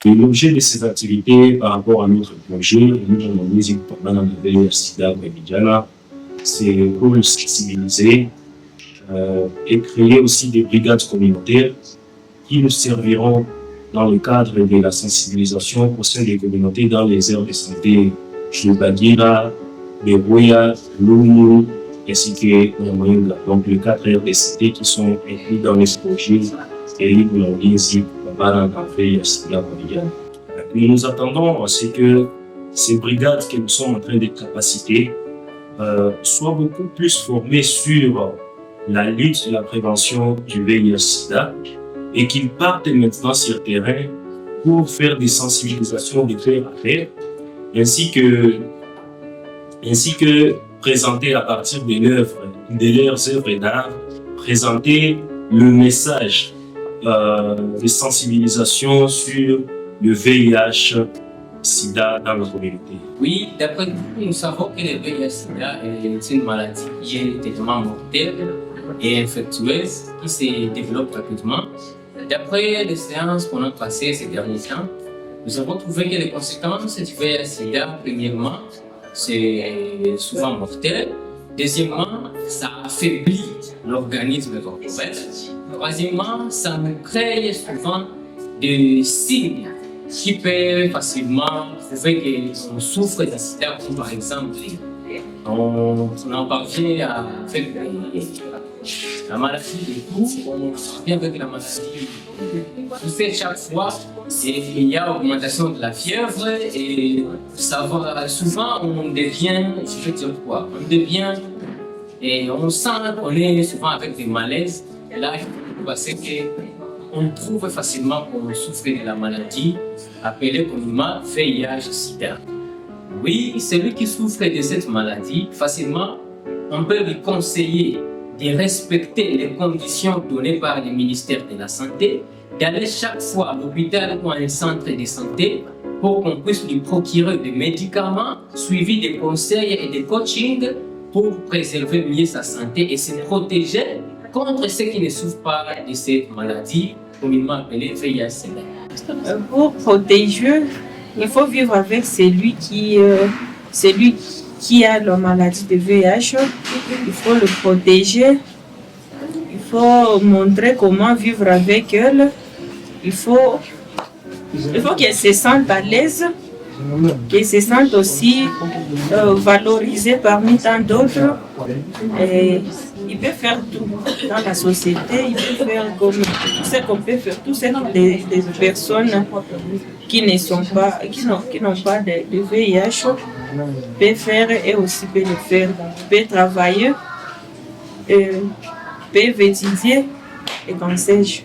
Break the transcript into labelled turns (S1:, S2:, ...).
S1: Et l'objet de ces activités par rapport à notre projet, nous avons mis pendant le VIH-Sida Médiana, c'est pour le sensibiliser et créer aussi des brigades communautaires qui nous serviront dans le cadre de la sensibilisation au sein des communautés dans les aires de santé de Bagira, de Boya, Lumu, ainsi que Moyonga. Donc les 4 aires de santé qui sont inclus dans les projets et nous nous attendons à ce que ces brigades que nous sommes en train de capaciter soient beaucoup plus formées sur la lutte et la prévention du VIH-Sida et qu'ils partent maintenant sur le terrain pour faire des sensibilisations de terre à terre, ainsi que présenter à partir de leurs œuvres d'art, présenter le message de sensibilisation sur le VIH-Sida dans la communauté.
S2: Oui, d'après nous, nous savons que le VIH-Sida est une maladie qui est tellement mortelle et infectieuse qui se développe rapidement. D'après les séances qu'on a passées ces derniers temps, nous avons trouvé que les conséquences du VIH-Sida, premièrement, c'est souvent mortel. Deuxièmement, ça affaiblit l'organisme corporel. Troisièmement, ça nous crée souvent des signes qui peuvent facilement prouver qu'on souffre de sida, comme par exemple, on en parvient avec la maladie de cou, on vient avec la maladie de fait chaque fois, et il y a augmentation de la fièvre, et ça va, souvent on devient, je veux dire quoi, et on sent qu'on est souvent avec des malaises, et là, c'est qu'on trouve facilement qu'on souffre de la maladie appelée communément VIH-Sida. Oui, celui qui souffre de cette maladie, facilement, on peut lui conseiller de respecter les conditions données par le ministère de la Santé, d'aller chaque fois à l'hôpital ou à un centre de santé pour qu'on puisse lui procurer des médicaments suivis des conseils et des coachings pour préserver mieux sa santé et se protéger contre ceux qui ne souffrent pas de cette maladie, communément appelée VIH-Sida.
S3: Pour protéger, il faut vivre avec celui qui a la maladie de VIH. Il faut le protéger. Il faut montrer comment vivre avec elle. Il faut qu'elle se sente à l'aise, qu'elle se sente aussi valorisée parmi tant d'autres. Il peut faire tout dans la société, il peut faire comme ce qu'on peut faire, tout ce que des personnes qui n'ont pas de VIH peuvent faire et aussi peuvent le faire, peuvent travailler, peuvent étudier et comme sais-je.